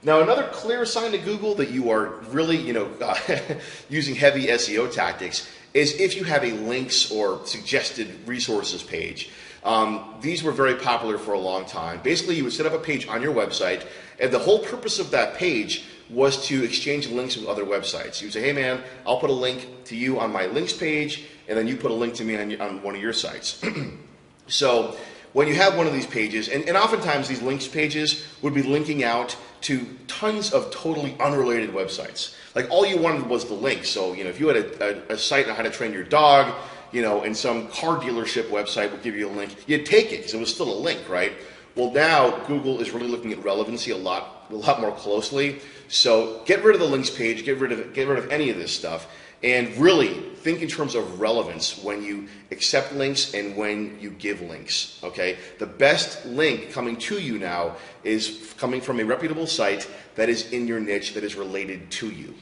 Now, another clear sign to Google that you are really, using heavy SEO tactics is if you have a links or suggested resources page. These were very popular for a long time. Basically, you would set up a page on your website, and the whole purpose of that page was to exchange links with other websites. You would say, hey man, I'll put a link to you on my links page, and then you put a link to me on one of your sites. So when you have one of these pages, and oftentimes these links pages would be linking out to tons of totally unrelated websites. Like all you wanted was the link. So if you had a site on how to train your dog, and some car dealership website would give you a link, you'd take it because it was still a link, right? Well, now Google is really looking at relevancy a lot more closely. So get rid of the links page, get rid of any of this stuff, and really think in terms of relevance when you accept links and when you give links. Okay, the best link coming to you now is coming from a reputable site that is in your niche, that is related to you.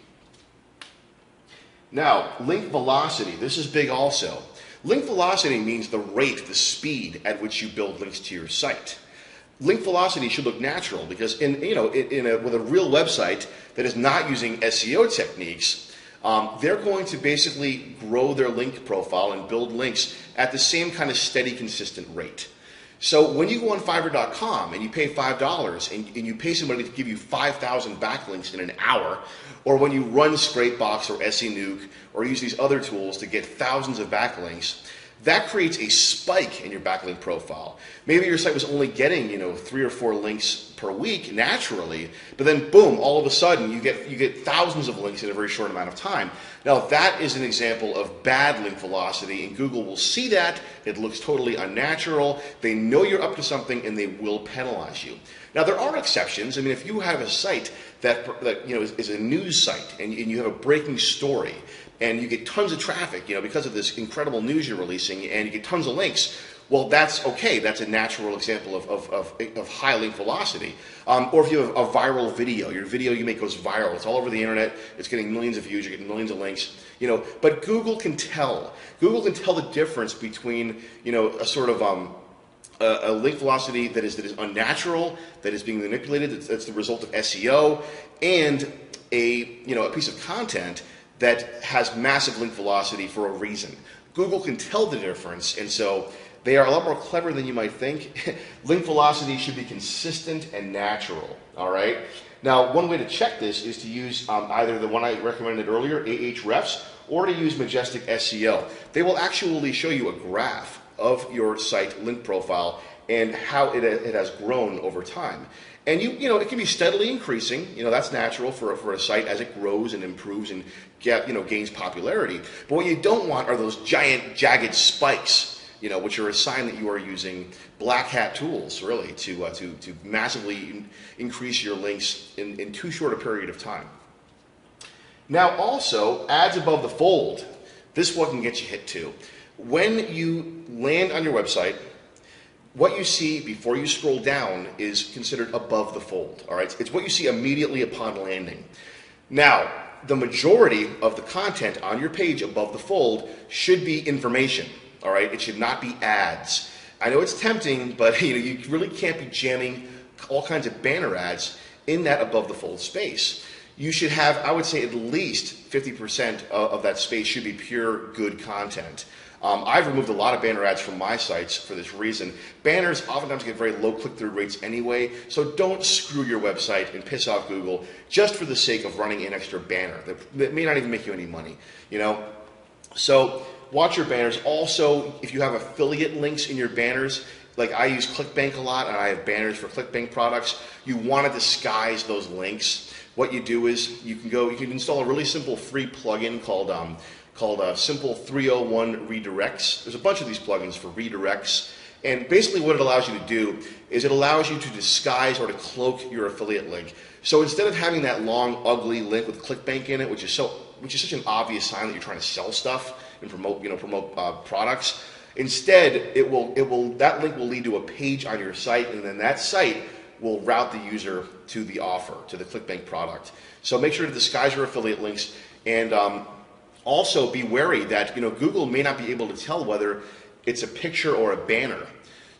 Now, link velocity. This is big also. Link velocity means the rate, the speed at which you build links to your site. Link velocity should look natural because with a real website that is not using SEO techniques, they're going to basically grow their link profile and build links at the same kind of steady, consistent rate. So when you go on Fiverr.com and you pay $5 and you pay somebody to give you 5,000 backlinks in an hour, or when you run Scrapebox or SENuke or use these other tools to get thousands of backlinks, that creates a spike in your backlink profile. Maybe your site was only getting 3 or 4 links per week naturally, but then boom, all of a sudden you get thousands of links in a very short amount of time. Now that is an example of bad link velocity, and Google will see that. It looks totally unnatural. They know you're up to something, and they will penalize you. Now there are exceptions. I mean, if you have a site that is a news site and you have a breaking story, and you get tons of traffic, because of this incredible news you're releasing, and you get tons of links, well, that's okay. That's a natural example of high link velocity. Or if you have a viral video, your video you make goes viral. It's all over the internet. It's getting millions of views. You're getting millions of links. But Google can tell. Google can tell the difference between a sort of a link velocity that is unnatural, that is being manipulated, that's the result of SEO, and a piece of content that has massive link velocity for a reason. Google can tell the difference, and so they are a lot more clever than you might think. Link velocity should be consistent and natural, all right? Now, one way to check this is to use either the one I recommended earlier, Ahrefs, or to use Majestic SEO. They will actually show you a graph of your site link profile and how it has grown over time. And it can be steadily increasing. That's natural for a site as it grows and improves and gains popularity. But what you don't want are those giant jagged spikes, which are a sign that you are using black hat tools really to massively increase your links in too short a period of time. Now also, ads above the fold. This one can get you hit too. When you land on your website, what you see before you scroll down is considered above the fold, all right? It's what you see immediately upon landing. Now, the majority of the content on your page above the fold should be information, all right? It should not be ads. I know it's tempting, but you really can't be jamming all kinds of banner ads in that above the fold space. You should have, I would say, at least 50% of that space should be pure good content. I've removed a lot of banner ads from my sites for this reason. Banners oftentimes get very low click-through rates anyway, so don't screw your website and piss off Google just for the sake of running an extra banner that may not even make you any money, So watch your banners. Also, if you have affiliate links in your banners, like I use ClickBank a lot and I have banners for ClickBank products, you want to disguise those links. What you do is you can install a really simple free plugin called Simple 301 Redirects. There's a bunch of these plugins for redirects, and basically what it allows you to do is it allows you to disguise or to cloak your affiliate link. So instead of having that long, ugly link with ClickBank in it, which is such an obvious sign that you're trying to sell stuff and promote products, instead that link will lead to a page on your site, and then that site will route the user to the offer, to the ClickBank product. So make sure to disguise your affiliate links, and also be wary that Google may not be able to tell whether it's a picture or a banner.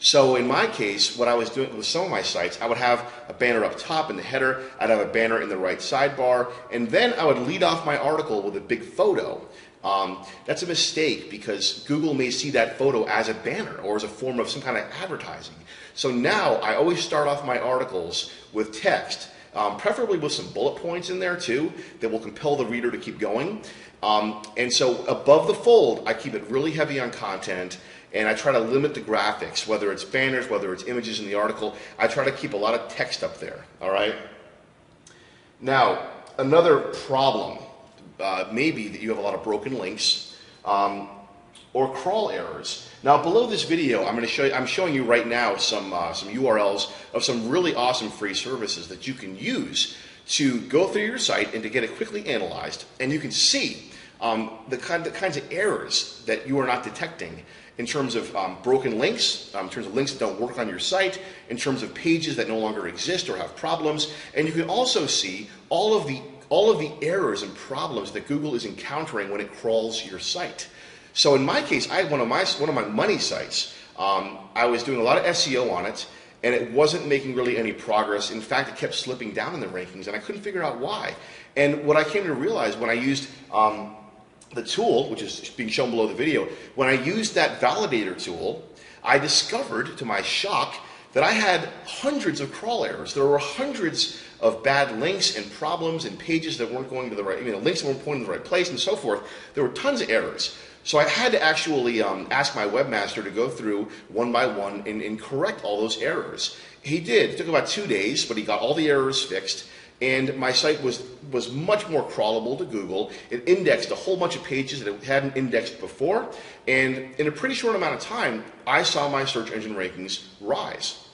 So in my case, what I was doing with some of my sites, I would have a banner up top in the header, I'd have a banner in the right sidebar, and then I would lead off my article with a big photo. That's a mistake because Google may see that photo as a banner or as a form of some kind of advertising. So now I always start off my articles with text, preferably with some bullet points in there too that will compel the reader to keep going. And so above the fold, I keep it really heavy on content. And I try to limit the graphics, whether it's banners, whether it's images in the article. I try to keep a lot of text up there, all right? Now, another problem may be that you have a lot of broken links or crawl errors. Now, below this video, I'm showing you right now some URLs of some really awesome free services that you can use to go through your site and to get it quickly analyzed. And you can see the kinds of errors that you are not detecting in terms of broken links, in terms of links that don't work on your site, in terms of pages that no longer exist or have problems, and you can also see all of the errors and problems that Google is encountering when it crawls your site. So in my case, I had one of my money sites. I was doing a lot of SEO on it, and it wasn't making really any progress. In fact, it kept slipping down in the rankings, and I couldn't figure out why. And what I came to realize when I used the tool, which is being shown below the video, when I used that validator tool, I discovered, to my shock, that I had hundreds of crawl errors. There were hundreds of bad links and problems and pages that weren't going to the right, links that weren't pointing to the right place and so forth. There were tons of errors. So I had to actually ask my webmaster to go through one by one and correct all those errors. He did. It took about 2 days, but he got all the errors fixed. And my site was much more crawlable to Google. It indexed a whole bunch of pages that it hadn't indexed before. And in a pretty short amount of time, I saw my search engine rankings rise.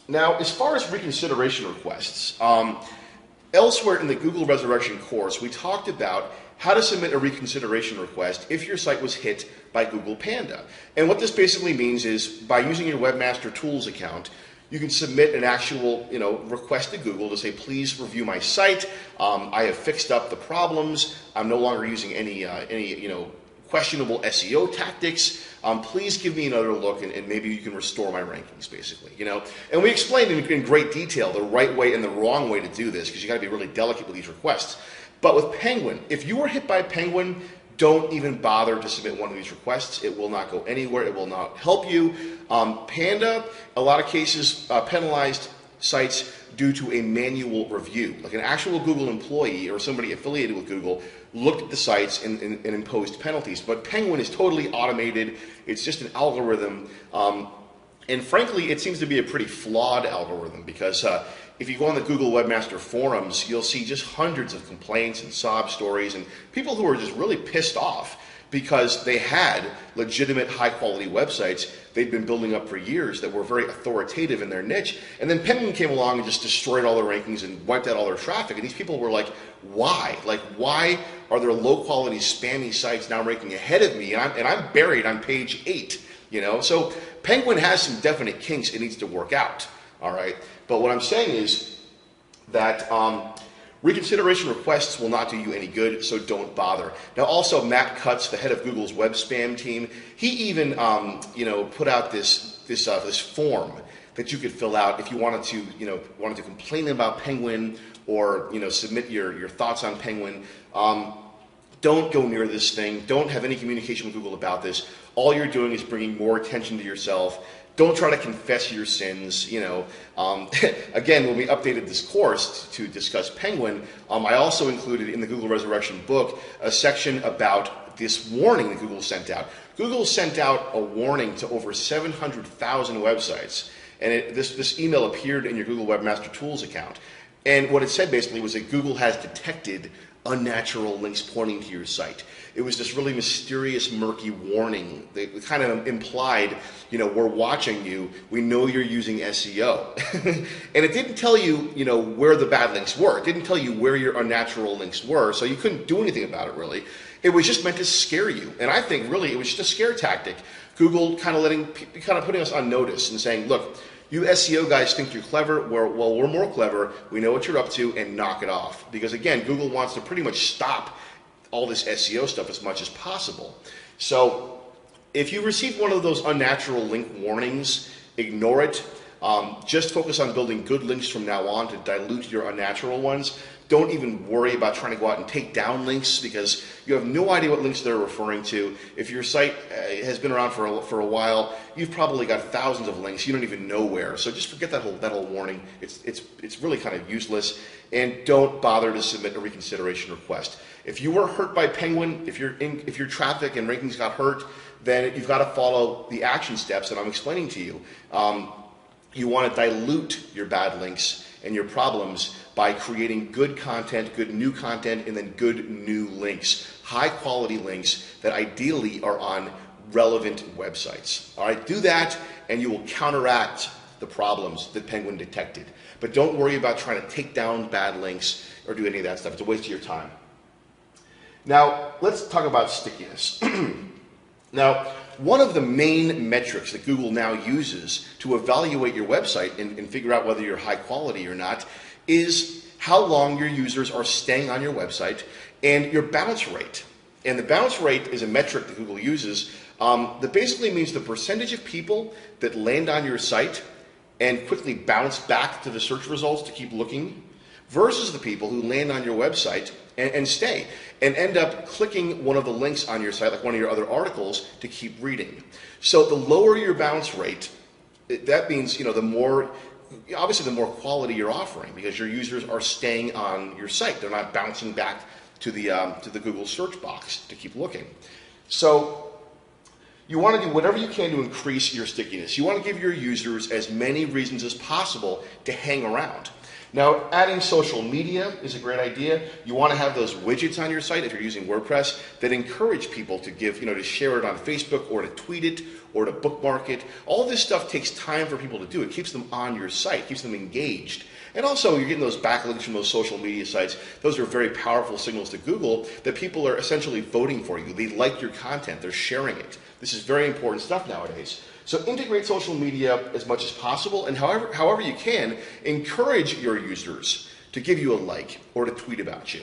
Now, as far as reconsideration requests, elsewhere in the Google Resurrection course, we talked about how to submit a reconsideration request if your site was hit by Google Panda. And what this basically means is by using your Webmaster Tools account, you can submit an actual, request to Google to say, please review my site. I have fixed up the problems. I'm no longer using any questionable SEO tactics. Please give me another look, and maybe you can restore my rankings, basically. And we explained in great detail the right way and the wrong way to do this, because you got to be really delicate with these requests. But with Penguin, if you were hit by Penguin, don't even bother to submit one of these requests. It will not go anywhere. It will not help you. Panda, a lot of cases, penalized sites due to a manual review. Like an actual Google employee or somebody affiliated with Google looked at the sites and imposed penalties. But Penguin is totally automated. It's just an algorithm. And frankly, it seems to be a pretty flawed algorithm because if you go on the Google Webmaster forums, you'll see just hundreds of complaints and sob stories and people who are just really pissed off because they had legitimate high-quality websites they'd been building up for years that were very authoritative in their niche. And then Penguin came along and just destroyed all their rankings and wiped out all their traffic. And these people were like, why? Like, why are there low-quality, spammy sites now ranking ahead of me? And I'm buried on page 8, So Penguin has some definite kinks it needs to work out, all right? But what I'm saying is that reconsideration requests will not do you any good, so don't bother. Now, also, Matt Cutts, the head of Google's web spam team, he even put out this form that you could fill out if you wanted to complain about Penguin or submit your thoughts on Penguin. Don't go near this thing. Don't have any communication with Google about this. All you're doing is bringing more attention to yourself. Don't try to confess your sins, Again, when we updated this course to discuss Penguin, I also included in the Google Resurrection book a section about this warning that Google sent out. Google sent out a warning to over 700,000 websites, and this email appeared in your Google Webmaster Tools account. And what it said basically was that Google has detected unnatural links pointing to your site. It was this really mysterious, murky warning that kind of implied, we're watching you, we know you're using SEO. And it didn't tell you, where the bad links were. It didn't tell you where your unnatural links were, so you couldn't do anything about it, really. It was just meant to scare you. And I think, really, it was just a scare tactic. Google kind of putting us on notice and saying, look, you SEO guys think you're clever. Well, we're more clever. We know what you're up to, and knock it off. Because again, Google wants to pretty much stop all this SEO stuff as much as possible. So if you receive one of those unnatural link warnings, ignore it. Just focus on building good links from now on to dilute your unnatural ones. Don't even worry about trying to go out and take down links, because you have no idea what links they're referring to. If your site has been around for a while, you've probably got thousands of links you don't even know where. So just forget that whole warning. It's really kind of useless, and don't bother to submit a reconsideration request. If you were hurt by Penguin, if your traffic and rankings got hurt, then you've got to follow the action steps that I'm explaining to you. You want to dilute your bad links and your problems by creating good content, good new content, and then good new links. High quality links that ideally are on relevant websites. All right, do that and you will counteract the problems that Penguin detected. But don't worry about trying to take down bad links or do any of that stuff. It's a waste of your time. Now, let's talk about stickiness. Now, one of the main metrics that Google now uses to evaluate your website and figure out whether you're high quality or not is how long your users are staying on your website and your bounce rate. And the bounce rate is a metric that Google uses that basically means the percentage of people that land on your site and quickly bounce back to the search results to keep looking versus the people who land on your website and stay and end up clicking one of the links on your site, like one of your other articles, to keep reading. So the lower your bounce rate, that means, the more, obviously the more quality you're offering, because your users are staying on your site. They're not bouncing back to the Google search box to keep looking. So you want to do whatever you can to increase your stickiness. You want to give your users as many reasons as possible to hang around. Now, adding social media is a great idea. You want to have those widgets on your site if you're using WordPress that encourage people to to share it on Facebook or to tweet it or to bookmark it. All this stuff takes time for people to do. It keeps them on your site, keeps them engaged. And also, you're getting those backlinks from those social media sites. Those are very powerful signals to Google that people are essentially voting for you. They like your content. They're sharing it. This is very important stuff nowadays. So integrate social media as much as possible, and however you can, encourage your users to give you a like or to tweet about you.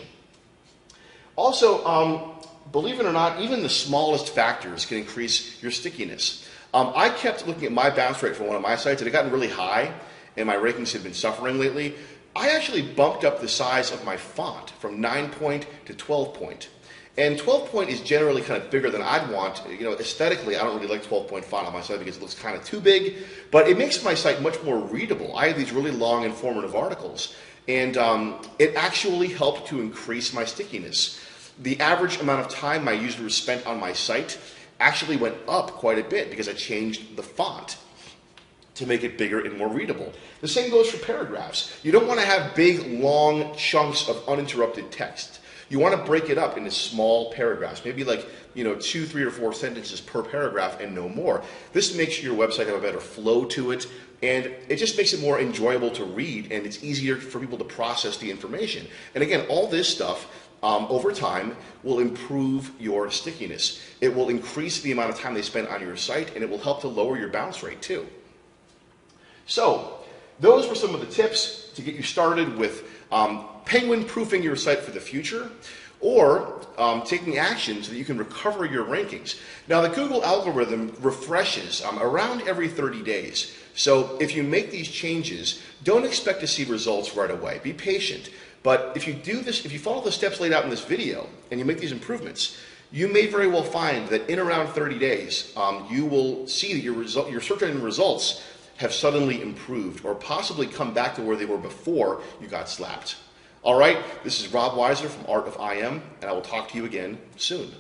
Also, believe it or not, even the smallest factors can increase your stickiness. I kept looking at my bounce rate for one of my sites. It had gotten really high, and my rankings had been suffering lately. I actually bumped up the size of my font from 9-point to 12-point. And 12-point is generally kind of bigger than I'd want. Aesthetically, I don't really like 12-point font on my site because it looks kind of too big, but it makes my site much more readable. I have these really long, informative articles, and it actually helped to increase my stickiness. The average amount of time my users spent on my site actually went up quite a bit because I changed the font to make it bigger and more readable. The same goes for paragraphs. You don't want to have big, long chunks of uninterrupted text. You want to break it up into small paragraphs, maybe like 2, 3, or 4 sentences per paragraph and no more. This makes your website have a better flow to it, and it just makes it more enjoyable to read, and it's easier for people to process the information. And again, all this stuff over time will improve your stickiness. It will increase the amount of time they spend on your site, and it will help to lower your bounce rate too. So those were some of the tips to get you started with penguin-proofing your site for the future, or taking action so that you can recover your rankings. Now, the Google algorithm refreshes around every 30 days. So if you make these changes, don't expect to see results right away. Be patient. But if you do this, if you follow the steps laid out in this video and you make these improvements, you may very well find that in around 30 days, you will see that your search engine results have suddenly improved or possibly come back to where they were before you got slapped. All right, this is Rob Weiser from Art of IM, and I will talk to you again soon.